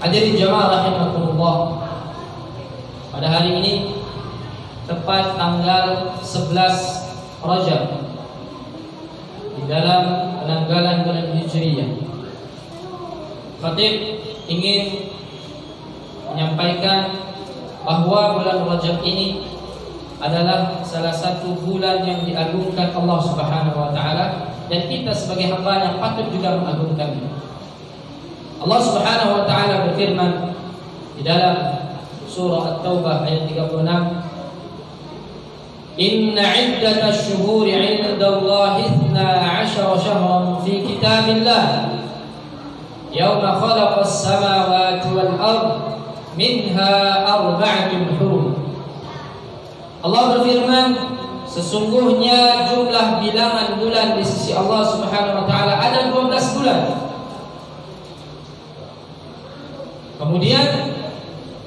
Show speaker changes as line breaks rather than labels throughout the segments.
Hadirin jamaah rahimakumullah, pada hari ini tepat tanggal 11 Rajab di dalam penanggalan bulan Hijriyah, Khatib ingin menyampaikan bahwa bulan Rajab ini adalah salah satu bulan yang diagungkan Allah Subhanahu wa taala, dan kita sebagai hamba yang patut juga mengagungkannya. Allah Subhanahu wa taala berfirman di dalam surah At-Taubah ayat 36, Inna iddatash shuhuri 'indallahi 12 syahran fi kitabillah yawma khalaqas samawati wal ard minha arba'atun hurum. Allah berfirman, sesungguhnya jumlah bilangan bulan di sisi Allah Subhanahu wa taala ada 12 bulan. Kemudian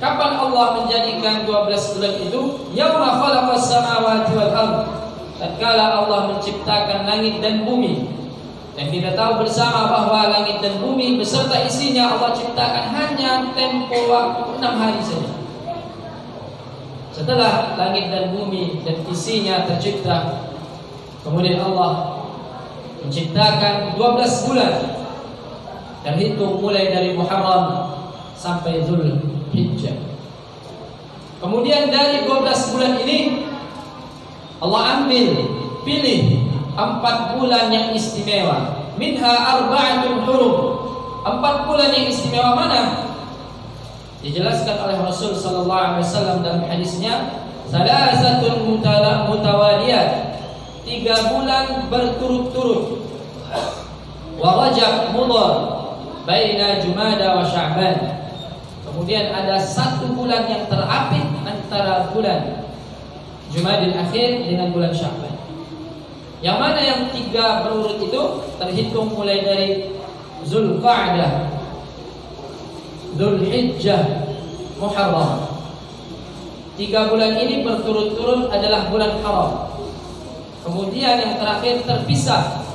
kapan Allah menjadikan 12 bulan itu? Yauma khalaqas samawati wal ard, tatkala Allah menciptakan langit dan bumi. Dan kita tahu bersama bahwa langit dan bumi beserta isinya Allah ciptakan hanya tempo waktu 6 hari saja. Setelah langit dan bumi dan isinya tercipta, kemudian Allah menciptakan 12 bulan, terhitung mulai dari Muharram sampai Zulhijjah. Kemudian dari 12 bulan ini Allah pilih 4 bulan yang istimewa. Minha arba'atun hurum. 4 bulan yang istimewa mana? Dijelaskan oleh Rasul sallallahu alaihi wasallam dalam hadisnya, salasatun mutawaliyat, 3 bulan berturut-turut. Wa Rajab Mudhar baina Jumada wa Sya'ban. Kemudian ada 1 bulan yang terapit antara bulan Jumadil Akhir dengan bulan Sya'ban. Yang mana yang 3 berurut itu terhitung mulai dari Zulqa'dah, Zulhijjah, Muharram. 3 bulan ini berturut-turut adalah bulan haram. Kemudian yang terakhir terpisah,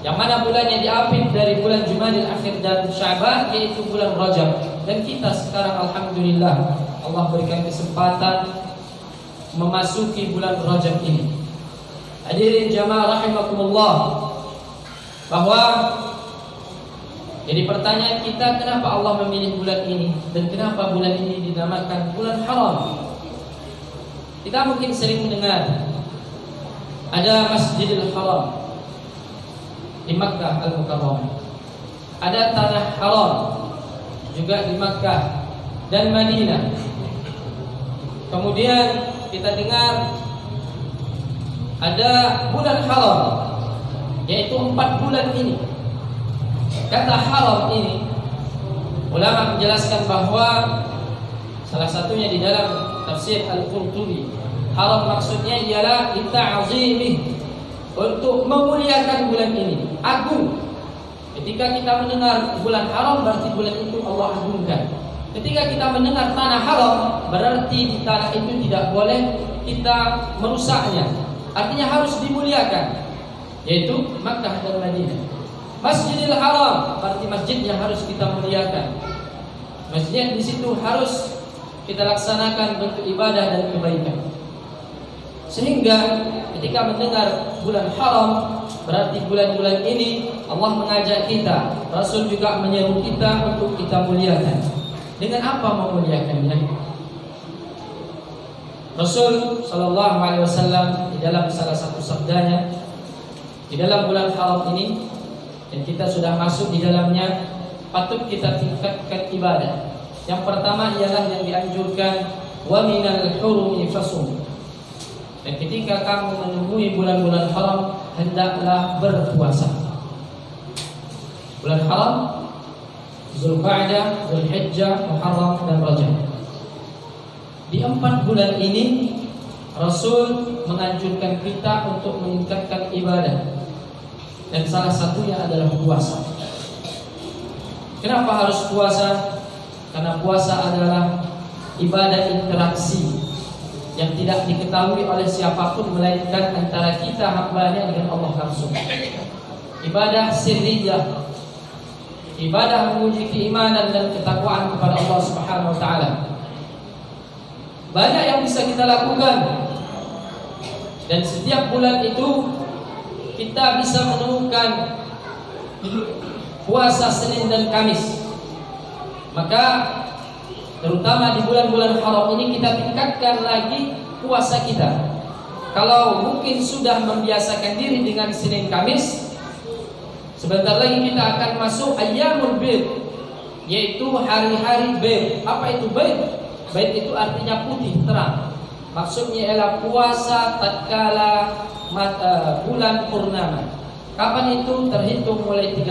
yang mana bulannya diapit dari bulan Jumadil Akhir dan Sya'ban, yaitu bulan Rajab. Dan kita sekarang alhamdulillah Allah berikan kesempatan memasuki bulan Rajab ini. Hadirin jamaah rahimakumullah, bahwa jadi pertanyaan kita, kenapa Allah memilih bulan ini dan kenapa bulan ini dinamakan bulan haram? Kita mungkin sering mendengar ada Masjidil Haram di Makkah Al-Mukarramah, ada Tanah Haram juga di Makkah dan Madinah. Kemudian kita dengar ada bulan haram, yaitu 4 bulan ini. Kata haram ini, ulama menjelaskan bahwa salah satunya di dalam tafsir Al-Qurtubi, haram maksudnya ialah lita'zimih, untuk memuliakan bulan ini, agung. Ketika kita mendengar bulan haram, berarti bulan itu Allah agungkan. Ketika kita mendengar tanah haram, berarti di tanah itu tidak boleh kita merusaknya. Artinya harus dimuliakan, yaitu Makkah dan Madinah. Masjidil Haram berarti masjid yang harus kita muliakan. Masjid di situ harus kita laksanakan bentuk ibadah dan kebaikan. Sehingga ketika mendengar bulan haram, berarti bulan-bulan ini Allah mengajak kita, Rasul juga menyeru kita untuk kita muliakan. Dengan apa memuliakannya? Rasul sallallahu alaihi wasallam di dalam salah satu sabdanya, di dalam bulan haram ini, dan kita sudah masuk di dalamnya, patut kita tingkatkan ibadah. Yang pertama ialah yang dianjurkan, wa minal hurumi fasum. Dan ketika kamu menemui bulan-bulan haram, hendaklah berpuasa. Bulan haram, Zulqa'dah, Zulhijjah, Muharram dan Rajab. Di 4 bulan ini Rasul menganjurkan kita untuk meningkatkan ibadah, dan salah satunya adalah puasa. Kenapa harus puasa? Karena puasa adalah ibadah interaksi yang tidak diketahui oleh siapapun melainkan antara kita hambanya dengan Allah langsung. Ibadah sirriyah, ibadah menguji keimanan dan ketakwaan kepada Allah Subhanahu wa taala. Banyak yang bisa kita lakukan. Dan setiap bulan itu kita bisa menemukan puasa Senin dan Kamis. Maka terutama di bulan-bulan haram ini kita tingkatkan lagi puasa kita. Kalau mungkin sudah membiasakan diri dengan Senin Kamis, sebentar lagi kita akan masuk ayyamul bid, yaitu hari-hari bid. Apa itu bid? Bid itu artinya putih terang. Maksudnya ialah puasa tatkala bulan purnama. Kapan itu? Terhitung mulai 13,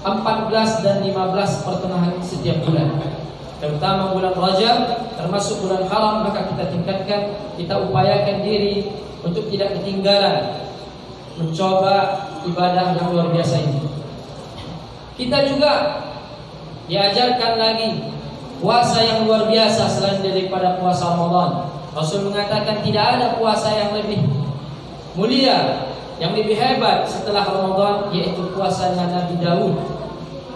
14 dan 15 pertengahan setiap bulan. Terutama bulan Rajab, termasuk bulan haram, maka kita tingkatkan, kita upayakan diri untuk tidak ketinggalan mencoba ibadah yang luar biasa ini. Kita juga diajarkan lagi puasa yang luar biasa selain daripada puasa Ramadan. Rasul mengatakan tidak ada puasa yang lebih mulia, yang lebih hebat setelah Ramadan, yaitu puasanya Nabi Daud.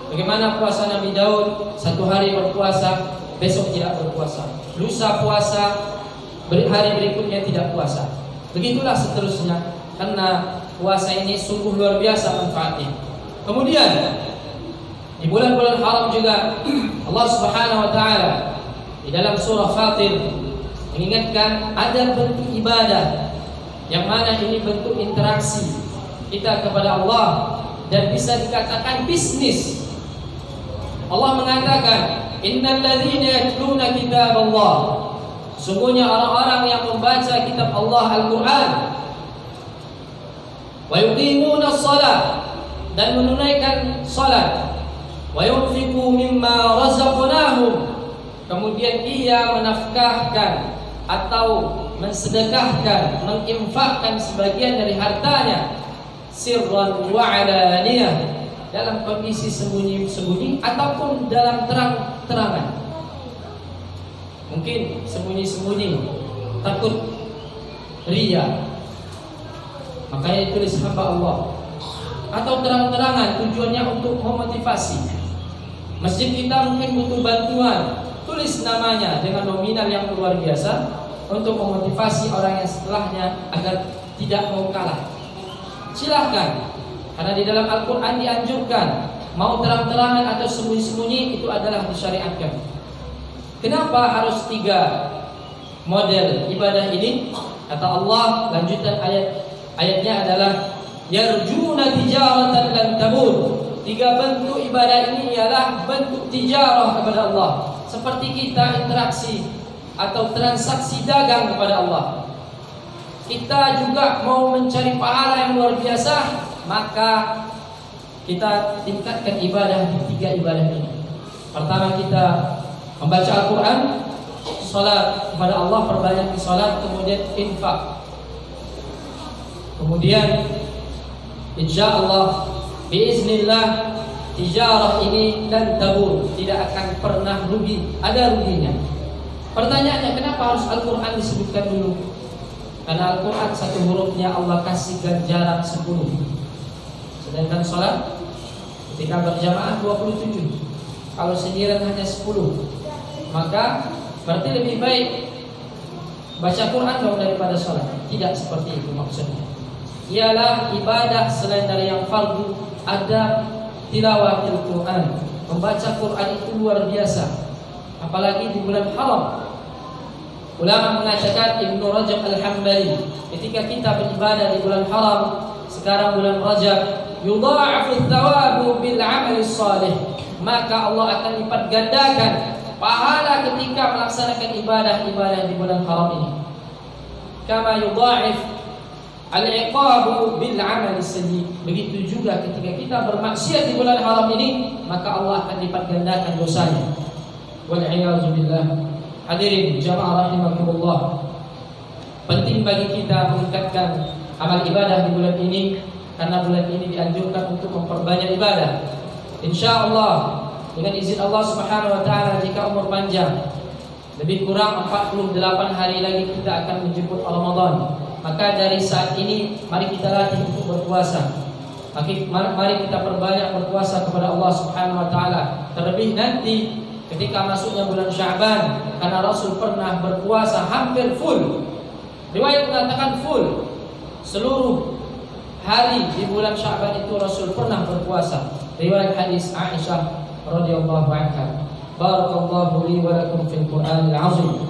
Bagaimana puasa Nabi Daud? Satu hari berpuasa, besok tidak berpuasa. Lusa puasa, hari berikutnya tidak puasa. Begitulah seterusnya, karena puasa ini sungguh luar biasa manfaatnya. Kemudian di bulan-bulan haram juga Allah Subhanahu wa taala di dalam surah Fatir mengingatkan ada bentuk ibadah yang mana ini bentuk interaksi kita kepada Allah dan bisa dikatakan bisnis. Allah mengatakan, innal ladzina yatluna kitaballah, sungguhnya orang-orang yang membaca kitab Allah Al-Qur'an, wa yuqimuna shalah, dan menunaikan salat, wa yunfiqu mimma razaqnahum, kemudian ia menafkahkan atau mensedekahkan, menginfakkan sebagian dari hartanya, sirran wa alaniyah, dalam kondisi sembunyi-sembunyi ataupun dalam terang-terangan. Mungkin sembunyi-sembunyi, takut riya, makanya tulis hamba Allah. Atau terang-terangan, tujuannya untuk memotivasi. Masjid kita mungkin butuh bantuan, tulis namanya dengan nominal yang luar biasa untuk memotivasi orang yang setelahnya agar tidak mau kalah. Silahkan, karena di dalam Al-Quran dianjurkan, mau terang-terangan atau sembunyi-sembunyi itu adalah disyariatkan. Kenapa harus 3 model ibadah ini? Kata Allah, lanjutan ayatnya adalah yarjuna tijaratan lan tabur. 3 bentuk ibadah ini ialah bentuk tijarah kepada Allah, seperti kita interaksi atau transaksi dagang kepada Allah. Kita juga mau mencari pahala yang luar biasa, maka kita tingkatkan ibadah di 3 ibadah ini. Pertama, kita membaca Al-Quran, salat kepada Allah, perbanyak salat, kemudian infak. Kemudian insyaallah biiznillah tijarah ini dan tabur, tidak akan pernah rugi, ada ruginya. Pertanyaannya, kenapa harus Al-Quran disebutkan dulu? Karena Al-Quran satu hurufnya Allah kasih ganjaran 10. Sedangkan sholat ketika berjamaah 27. Kalau sendirian hanya 10. Maka berarti lebih baik baca Quran dong daripada sholat. Tidak seperti itu maksudnya. Ialah ibadah selain dari yang fardu, ada tilawatil Quran. Membaca Quran itu luar biasa, apalagi di bulan haram. Ulama mengatakan, Ibnu Rajab Al-Hambali, ketika kita beribadah di bulan haram, sekarang bulan Rajab, yudha'afu thawabu bil 'amali shalih, maka Allah akan lipat gandakan pahala ketika melaksanakan ibadah-ibadah di bulan haram ini. Kama yudha'if al-iqabu bil 'amali sayyi, begitu juga ketika kita bermaksiat di bulan haram ini, maka Allah akan lipat gandakan dosanya. Wal 'iyadzu billah. Hadirin jamaah rahimakumullah, penting bagi kita meningkatkan amal ibadah di bulan ini, karena bulan ini dianjurkan untuk memperbanyak ibadah. Insyaallah dengan izin Allah Subhanahu wa taala, jika umur panjang, lebih kurang 48 hari lagi kita akan menjemput Ramadan. Maka dari saat ini mari kita latih untuk berpuasa. Mari kita perbanyak berpuasa kepada Allah Subhanahu wa taala. Terlebih nanti ketika masuknya bulan Sya'ban, karena Rasul pernah berpuasa hampir full. Riwayat mengatakan full. Seluruh hari di bulan Sya'ban itu Rasul pernah berpuasa. Riwayat hadis Aisyah radhiyallahu anha. Barakallahu li wa lakum fil Qur'anil azim.